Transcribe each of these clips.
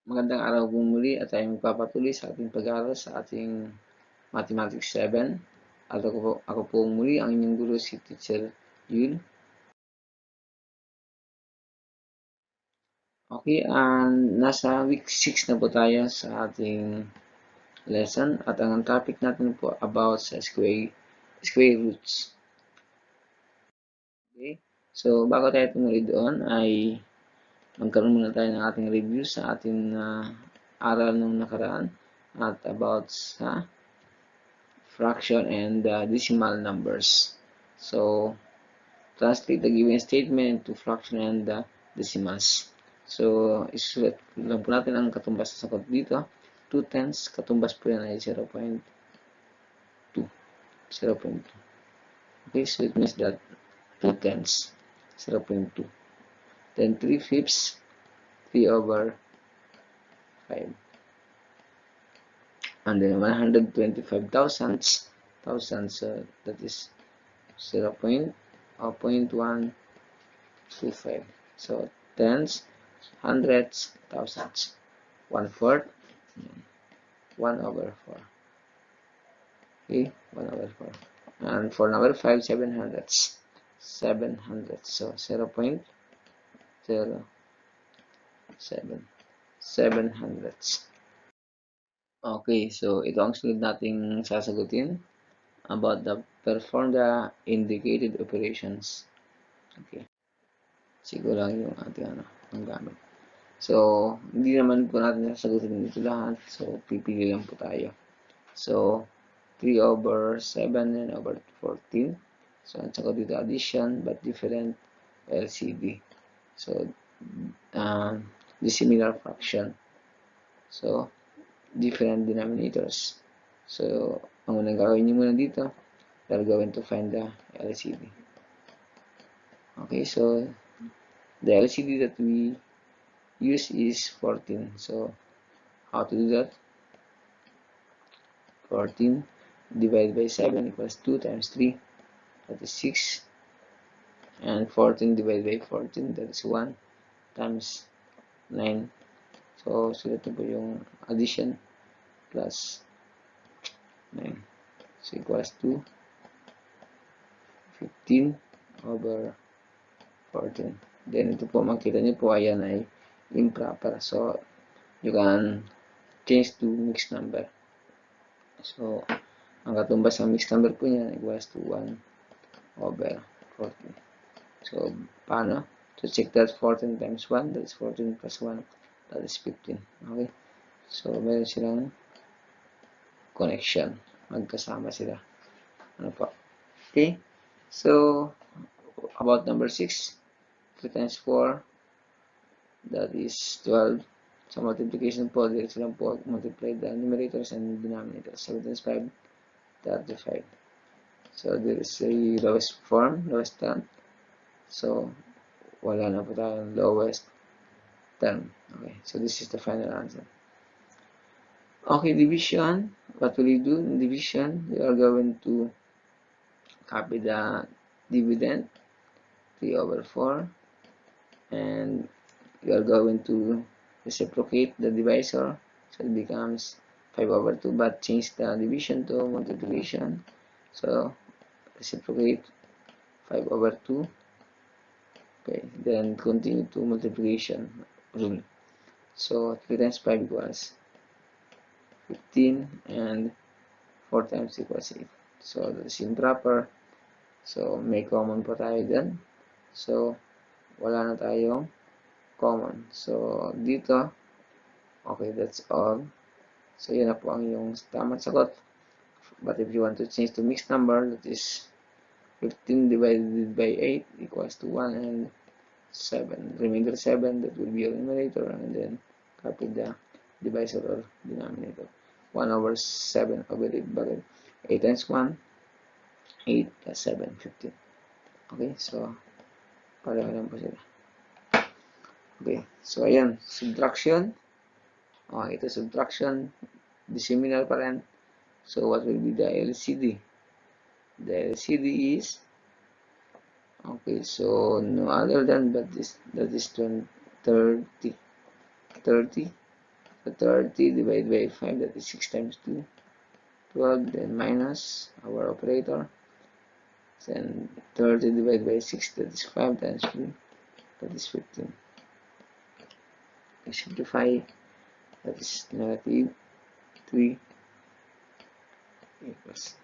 Magandang araw po muli at tayo magpapatuloy sa ating pag-aaral sa ating Mathematics 7. At ako po muli ang inyong guro, si Teacher Yul. Okay, nasa week 6 na po tayo sa ating lesson at ang topic natin po about sa square roots. Okay, so bago tayo tumuloy doon ay magkaroon muna tayo ng ating review sa ating aral nung nakaraan at about sa fraction and decimal numbers. So, translate the given statement to fraction and decimals. So, isulat lang po natin ang katumbas sa sagot dito. 2/10, katumbas po yan ay 0.2. 0.2. Okay, so it means that 2/10, 0.2. Then 3/5, 3/5. And then 125 thousandths, that is 0.125. So tens, hundreds, thousands. 1/4, 1/4. Okay, 1/4. And for number 5, 700ths. 700ths. So 0.07. 700ths. Okay, so ito ang sunod nating sasagutin about perform the indicated operations. Okay. Siguro lang yung ating ang gamit. So, hindi naman po natin sasagutin dito lahat. So, pipili lang po tayo. So, 3/7 and over 14. So, ang sagot dito addition but different LCD. So, dissimilar fraction. So, different denominators. So, ang unang gagawin nyo muna dito, we're going to find the LCD. Okay, so the LCD that we use is 14. So, how to do that? 14 divided by 7 equals 2 times 3, that is 6. And 14 divided by 14, that is 1 times 9. So, sulat na po yung addition plus 9. So, equals to 15/14. Then, ito po, makita nyo po, ayan ay improper. So, you can change to mixed number. So, ang katumbas ng mixed number po niya equals to 1/14. So, paano? To check that 14 times 1, that is 14 plus 1, that is 15. Okay? So, meron silang connection. Magkasama sila. Ano po? Okay? So, about number 6, 3 times 4, that is 12. So, multiplication po, diretso lang po multiply the numerators and denominators. 7 times 5, 35. So, there is a lowest form, lowest term. So, wala na po tayong lowest term. Okay, so this is the final answer. Okay, division. What will you do in division? You are going to copy the dividend, 3/4. And you are going to reciprocate the divisor. So, it becomes 5/2. But change the division to multiplication. So, reciprocate 5/2. Okay, then continue to multiplication rule. So, 3 times 5 equals 15 and 4 times equals 8. So, that's improper. So, may common pa tayo dyan. So, wala na tayong common. So, dito, okay, that's all. So, yun na po ang yung tamang sagot. But if you want to change to mixed number, that is 15 divided by 8 equals to 1 and 7. Remainder 7, that will be your numerator, and then copy the divisor or denominator. 1/7/8. 8 times 1, 8 plus 7, 15. Okay, so pareho lang po sila. Okay, so ayan, subtraction. Okay, ito subtraction, decimal pa rin. So what will be the LCD? The LCD is, okay, so no other than but this, that is 30. 30 So 30 divided by 5, that is 6 times 2, 12, then minus our operator. Then 30 divided by 6, that is 5 times 3, that is 15. We simplify, that is negative 3 equals.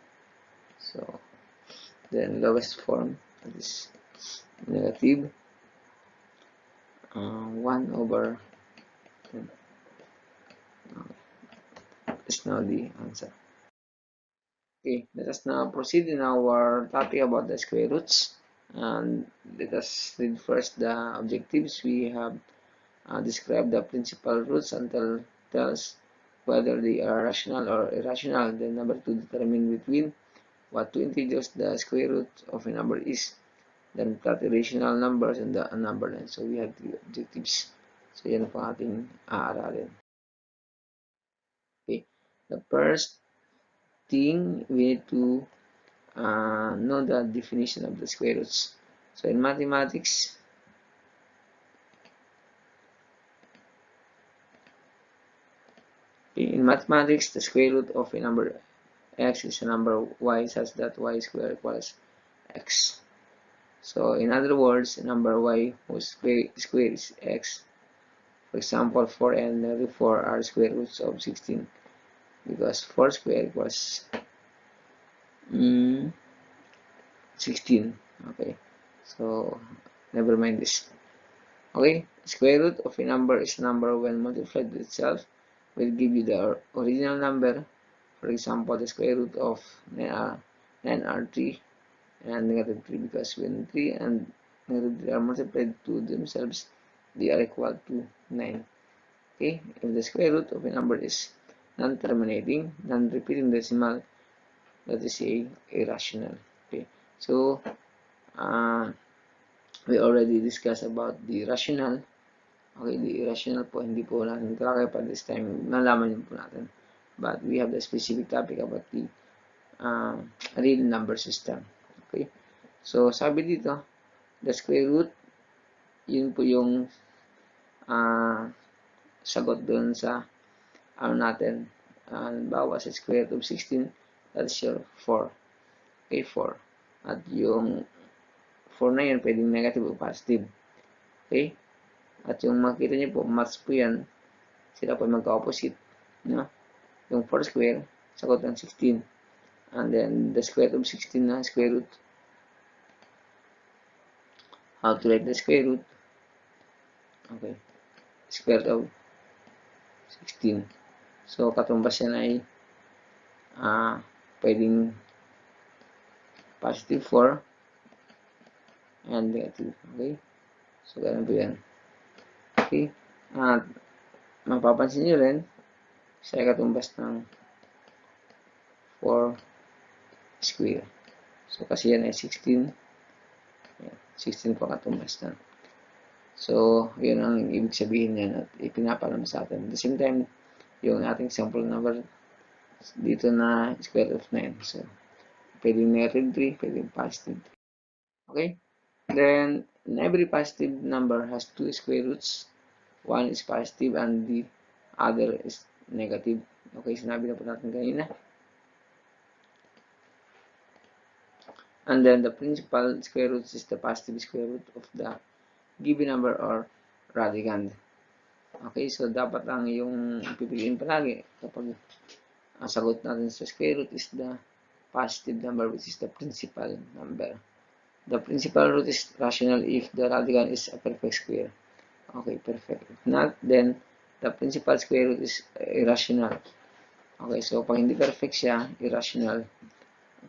So then lowest form, that is negative 1 over 10. That's now the answer. Okay, let us now proceed in our topic about the square roots. And let us read first the objectives. We have described the principal roots until tells whether they are rational or irrational. Then number 2, determine between what two integers the square root of a number is. Then plot irrational numbers and the unnumbered line. So we have three objectives. So yan po ating aaralin. Okay, the first thing we need to know the definition of the square roots. So in mathematics, the square root of a number x is a number y such that y squared equals x. So in other words, a number y whose square is x. For example, 4 and negative 4 are square roots of 16 because 4 squared equals 16. Okay, so never mind this. Okay, square root of a number is a number when multiplied with itself will give you the original number. For example, the square root of 9 are 3 and negative 3 because when 3 and negative 3 are multiplied to themselves, they are equal to 9. Okay, if the square root of a number is non-terminating, non-repeating decimal, that is a irrational. Okay, so we already discussed about the rational. Okay, the irrational po, hindi po natin talakay pa this time. Nalaman yun po natin. But we have the specific topic about the real number system. Okay, so sabi dito, the square root, yun po yung sagot doon sa ano natin. Halimbawa sa square root of 16, that's your 4. Okay, 4. At yung 4 na yun, pwedeng negative o positive. Okay? At yung makikita niyo po, maths po yan, sila po magka-opposite. No? Yung 4 square, sagot ng 16. And then, the square root of 16 na square root. How to write the square root? Okay. Square root of 16. So, katumbas yan ay pwedeng positive 4 and negative. Okay? So, ganun po yan. Okay? At mapapansin nyo rin, siya ay katumbas ng 4 square. So, kasi yan ay 16. 16 po katumbas na. So, yun ang ibig sabihin yan at ipinapalam sa atin. At the same time, yung ating sample number dito na square root of 9. So, pwedeng negative 3, pwedeng positive 3. Okay? Then, every positive number has two square roots. One is positive and the other is negative. Okay, sinabi na po natin kanina. And then, the principal square root is the positive square root of the given number or radicand. Okay, so dapat lang yung pipiliin palagi kapag ang sagot natin sa square root is the positive number, which is the principal number. The principal root is rational if the radicand is a perfect square. Okay, perfect. If not, then the principal square root is irrational. Okay, so pag hindi perfect siya, irrational.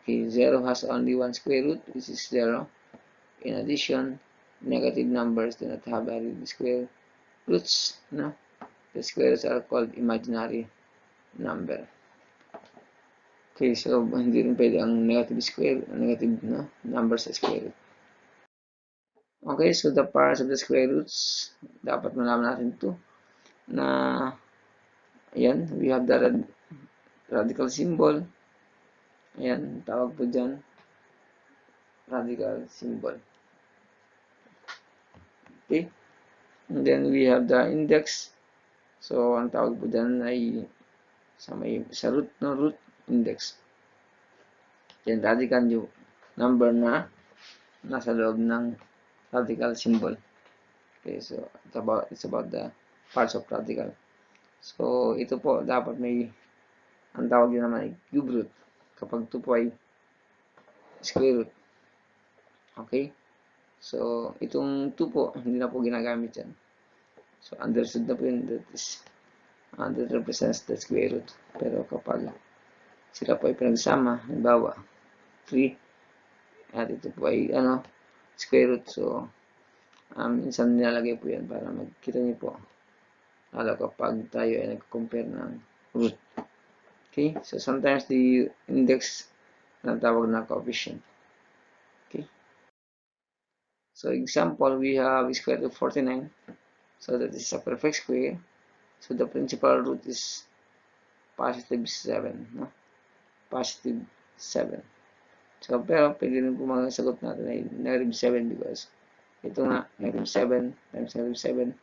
Okay, 0 has only one square root, which is 0. In addition, negative numbers do not have any square roots. No? The squares are called imaginary number. Okay, so hindi rin pwede ang negative numbers sa square root. Okay, so the parts of the square roots, dapat malaman natin ito na ayan, we have the radical symbol. Ayan, tawag po dyan radical symbol. Okay, and then we have the index So, ang tawag po dyan ay sa root, no, root index. Yan, radical yung number na nasa loob ng radical symbol. Okay, so it's about the parts of radical. So, ito po, dapat may, ang tawag yun naman ay cube root. Kapag ito po ay square root. Okay? So, itong 2 po, hindi na po ginagamit yan. So, understood na po yun, that is, that represents the square root. Pero kapag sila po ay pinagsama, halimbawa, 3, at ito po ay, square root. So, minsan nilalagay po yan para magkita niyo po. Lalo kapag tayo ay nag-compare ng root. Okay? So, sometimes the index na tawag na coefficient. Okay? So, example, we have square root of 49. So, that is a perfect square. So, the principal root is positive 7. No? Positive 7. So, pero pwede rin po mga sagot natin ay negative 7 because ito nga, negative 7 times negative 7.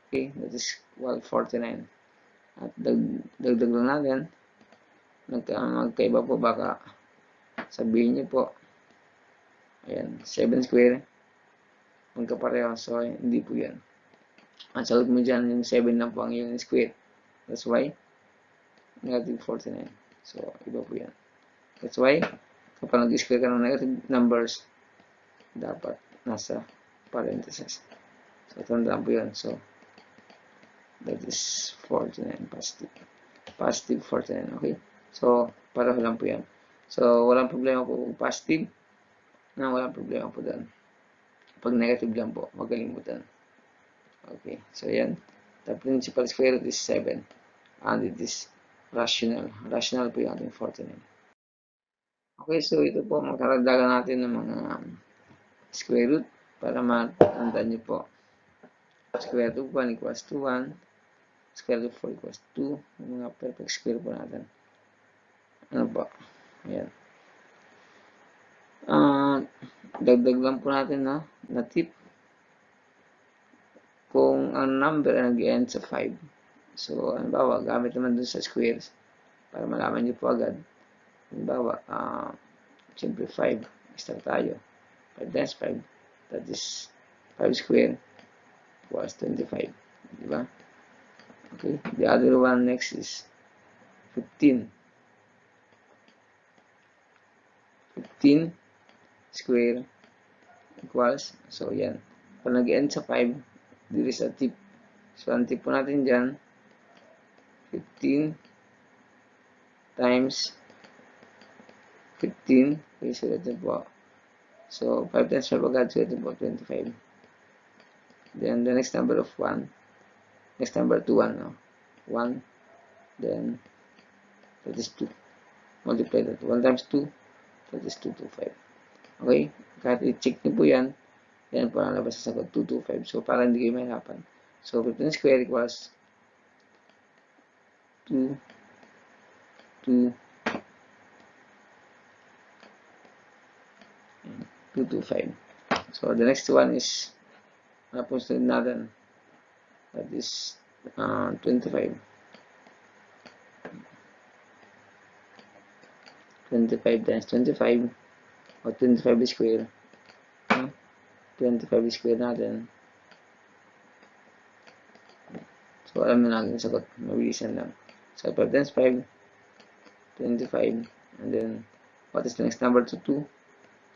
Okay, that is 49. At dagdag lang natin, magkaiba po baka sabihin niyo po, ayan, 7 square, magkapareho. So, hindi po yan. Ang sagot mo dyan, yung 7 lang po ang yung square. That's why, negative 49. So, iba po yan. That's why, kapag nag-square ka ng negative numbers, dapat nasa parentheses. So, tandaan po yan. So, that is 49 positive. Positive 49, okay? So, pareho lang po yan. So, walang problema po kung positive. Walang problema po doon. Pag negative lang po, magkalimutan. Okay, so yan. The principal square root is 7. And it is rational. Rational po yung ating 49. Okay, so ito po, magkaragdagan natin ng mga square root para matandaan nyo po. Square root of 1 equals to 1. Square root of 4 equals 2. Yung mga perfect square po natin. Ano po? Ayan. Dagdag lang po natin na tip. Kung ang number ay nag-end sa 5. So, halimbawa, gamit naman dun sa squares para malaman nyo po agad. Halimbawa, siyempre 5. Start tayo. 5 times 5. That is 5 square equals 25. Diba? Okay. The other one next is 15. 15 square equals, so yan. Pag nag-end sa 5, there is a tip. So, ang tip po natin dyan, 15 times 15. Okay, so that's po. So, 5 times 5 agad, so ito po, 25. Then, the next number of 1. Next number to 1, no? 1. Then, that is 2. Multiply that. 1 times 2, that is 225. Okay? Kahit i-check nyo po yan, yan po ang labas sa sagot, 225. So, para hindi kayo mahirapan. So, 15 square equals 2, 225. So, the next one is, ano po sunod natin? That is 25. 25 times 25, o 25 square. 25 square natin. So, alam na natin yung sagot. Mabilisan lang. So, 5 times 5, 25. And then, what is the next number to 2?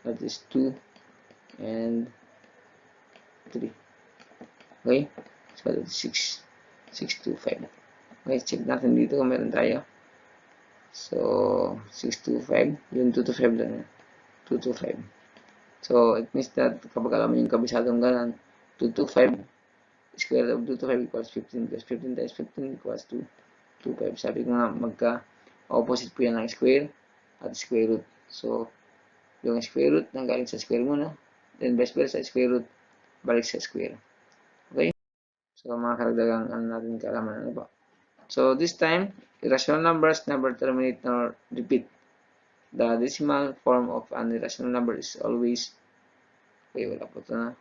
That is 2 and 3. Okay? So, that is 6. 625. Okay, check natin dito kung meron tayo. So, 625. Yung 225 lang. 225. So, it means that kapag alam mo yung kabisadong ganan, 225 square of 225 equals 15 because 15 times 15 equals 225. Sabi ko nga, magka-opposite po yan ng square at square root. So, yung square root nanggaling sa square muna, then vice versa, square root balik sa square. Okay? So, mga karagdagang natin kaalaman. Ano ba? So, this time, irrational numbers never terminate nor repeat. The decimal form of an irrational number is always, okay, wala po ito na,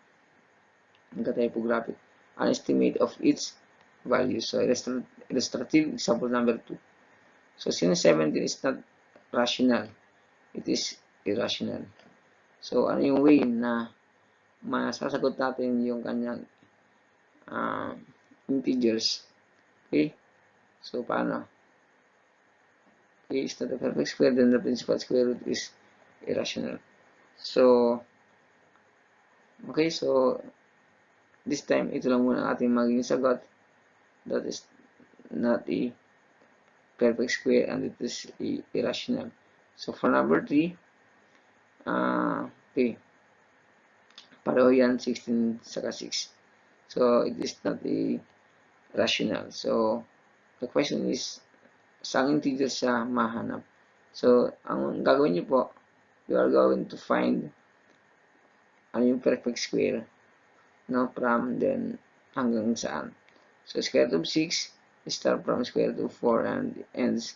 nagka-typographic. An estimate of its value. So illustrative example number 2. So since 17 is not rational, it is irrational. So ano yung way na masasagot natin yung kanyang integers? Okay? So paano? Okay, is not a perfect square, then the principal square root is irrational. So okay, so this time ito lang muna ating maging sagot. That is not a perfect square and it is irrational. So for number 3, okay, pareho yan 16 saka 6. So it is not a rational. So the question is, saan integer siya mahanap? So ang gagawin niyo po, you are going to find ano yung perfect square, no, from then hanggang saan. So square root of 6 start from square root of 4 and ends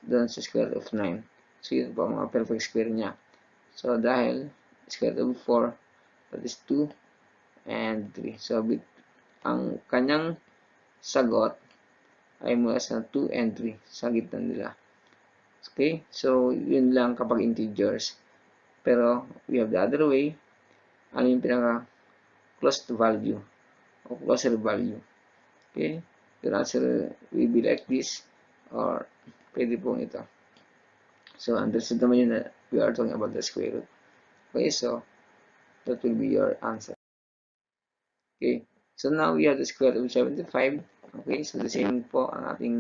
doon sa square root of 9. So yun po mga perfect square niya. So dahil square root of 4, that is 2 and 3. So ang kanyang sagot ay mula sa 2 and 3 sa gitna nila. Okay? So yun lang kapag integers. Pero we have the other way. Ano yung pinaka close value o closer value. Okay? Your answer will be like this or pwede pong ito. So understood naman yun na we are talking about the square root. Okay, so that will be your answer. Okay, so now we have the square root of 75. Okay, so the same po ang ating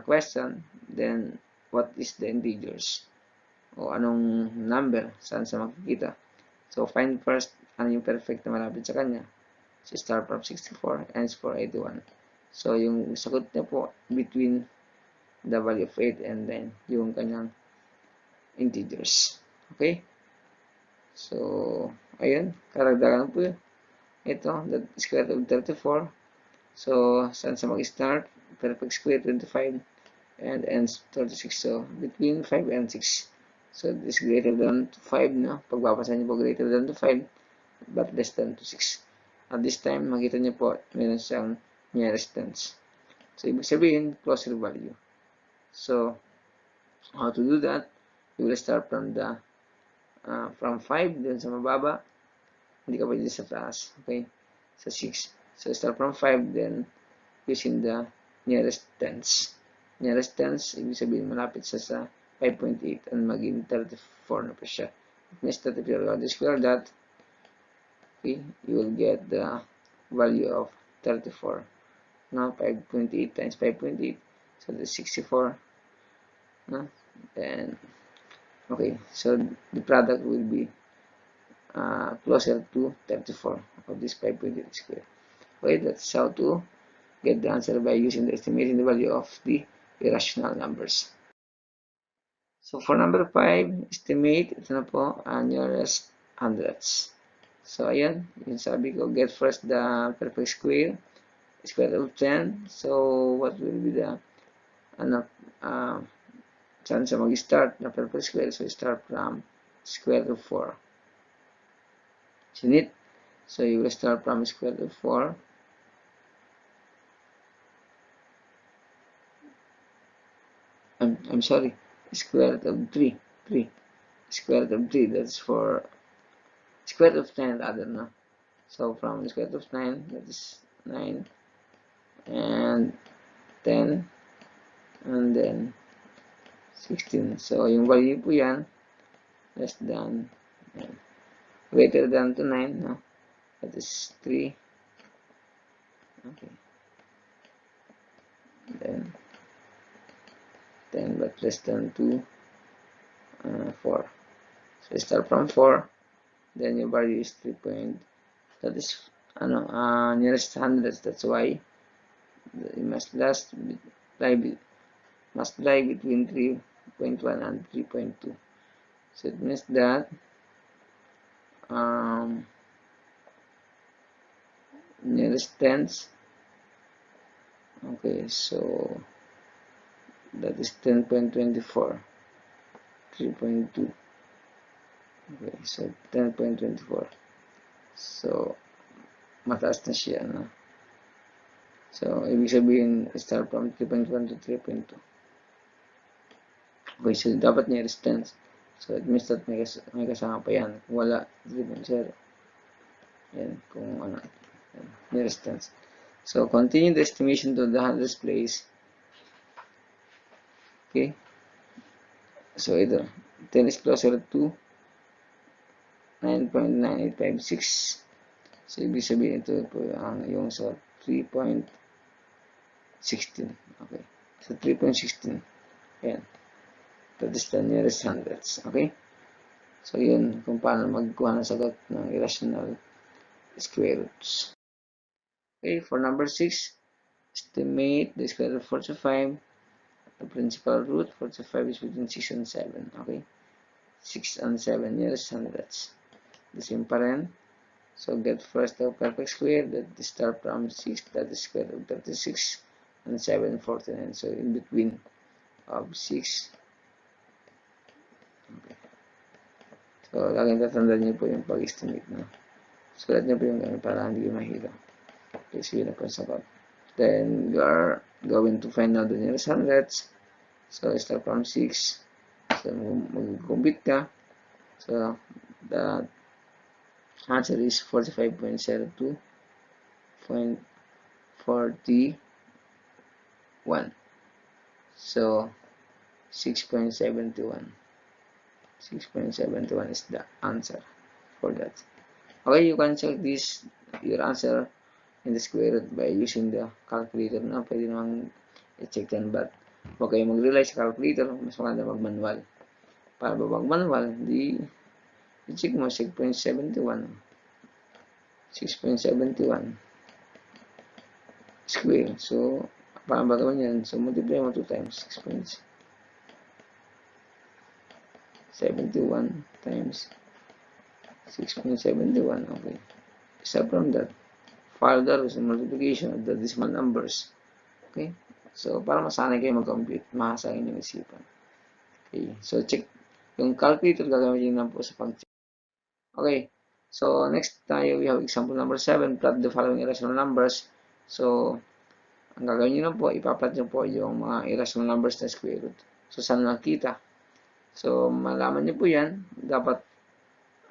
question. Then, what is the integers? O anong number? Saan sa makikita? So, find first ano yung perfect na malapit sa kanya. So, start from 64, ends for 81. So, yung sagot niya po between the value of 8 and then yung kanyang integers. Okay? So, ayun. Karagdagan po yun. Ito, the square root of 34. So, saan sa mag-start? Perfect square, 25. And ends 36. So, between 5 and 6. So, this greater than 5, no? Pagbabasa niyo po greater than to 5, but less than to 6. At this time, makita niyo po, meron siyang nearest tens. So, ibig sabihin, closer value. So, how to do that? You will start from the from 5, then sa mababa, hindi ka pwede sa taas. Okay? Sa 6. So, start from 5, then using the nearest tens. Nearest tens, ibig sabihin malapit sa 5.8 and maging 34 na pa siya. It means that if you're going to square that, okay, you will get the value of 34. Now, 5.8 times 5.8, so that's 64. No? Then, okay, so the product will be closer to 34 of this 5.8 square. Okay, that's how to get the answer by using the estimating the value of the irrational numbers. So for number 5, estimate, ito na po, nearest hundreds. So ayan, yung sabi ko, get first the perfect square, square root of 10. So what will be the, saan siya mag-start na perfect square? So start from square root of 4. Sinit. So you will start from square root of 4. I'm sorry, square root of 3. Square root of 3, that's for square root of 9 rather, no? So from square root of 9, that is 9 and 10 and then 16. So yung value po yan, less than, greater than to 9, no? That is 3. Okay. Then 10 but less than 2, 4. So start from 4, then your value is 3 point, that is nearest hundreds. That's why it must lie between 3.1 and 3.2. So it means that nearest tens, okay, so that is 10.24, 3.2. Okay, so 10.24. So mataas na siya, no? So, ibig sabihin, start from 3.1 to 3.2. Okay, so dapat niya distance. So, it means that may kasama pa yan. Kung wala, 3.0. Yan, kung ano, yan, nearest distance. So, continue the estimation to the hundredths place. Okay. So, ito, 10 is closer to 9.9856. So, ibig sabihin ito po yung sa 3.16. Okay. So, 3.16. Ayan. That is the nearest hundredths. Okay. So, yun kung paano magkuha ng sagot ng irrational square roots. Okay. For number 6, estimate the square root of 45. The principal root 45 is between 6 and 7. Okay. 6 and 7 nearest hundredths. The same pa rin. So, get first the perfect square that is start from 6, that is square root of 36, and 7, 49. So, in between of 6. Okay. So, laging tatandaan nyo po yung pag-estimate. No? Sulat nyo po yung ganun para hindi mahirap. Okay, so yun na po sa sagot. Then, you are going to find out the nearest hundredths. So, start from 6. So, mag-compute ka. So, the answer is 45.02.41. So, 6.71. 6.71 is the answer for that. Okay, you can check this, your answer in the square root by using the calculator na. Pwede namang i-check yan, but huwag kayo mag-rely sa calculator. Mas maganda mag-manual. Para ba mag-manual, di i-check mo 6.71. 6.71 square. So, paano ba gawin yan? So, multiply mo 2 times 6.71 times 6.71. Okay. Aside from that, further is the multiplication of the decimal numbers. Okay. So, para masanay kayo mag-compute, mahasagin yung isipan. Okay. So, check. Yung calculator gagamitin lang po sa pag-check. Okay. So, next tayo, we have example number 7. Plot the following irrational numbers. So, ang gagawin nyo lang po, ipaplot nyo po yung mga irrational numbers na square root. So, saan nakita? So, malaman nyo po yan. Dapat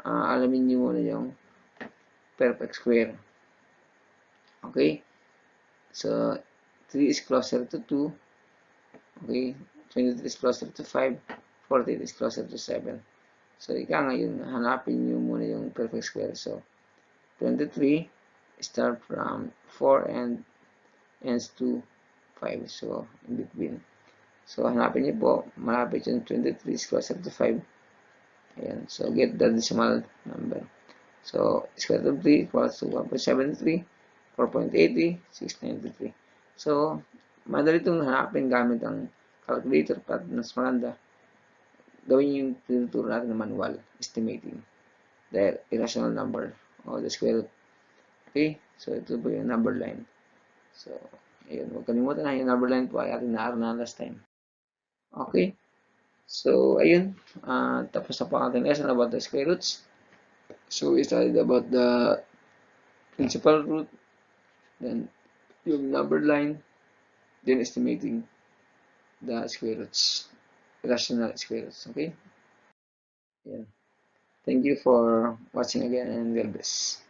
alamin nyo muna yung perfect square. Okay? So, 3 is closer to 2. Okay? 23 is closer to 5. 48 is closer to 7. So, ika ngayon, hanapin nyo muna yung perfect square. So, 23 start from 4 and ends to 5. So, in between. So, hanapin nyo po. Malapit yung 23 is closer to 5. Ayan. So, get the decimal number. So, square root of 3 equals to 1.73, 4.80, 693. So, madali itong hanapin gamit ang calculator, but mas maganda gawin yung tinuturo natin na manual estimating the irrational number o the square root. Okay? So, ito po yung number line. So, ayun. Huwag kalimutan na yung number line po ay ating naaralan last time. Okay? So, ayun. Tapos na po ang ating lesson about the square roots. So, we studied about the principal root, then yung number line, then estimating the square roots, rational square roots. Okay? Yeah. Thank you for watching again, and God bless.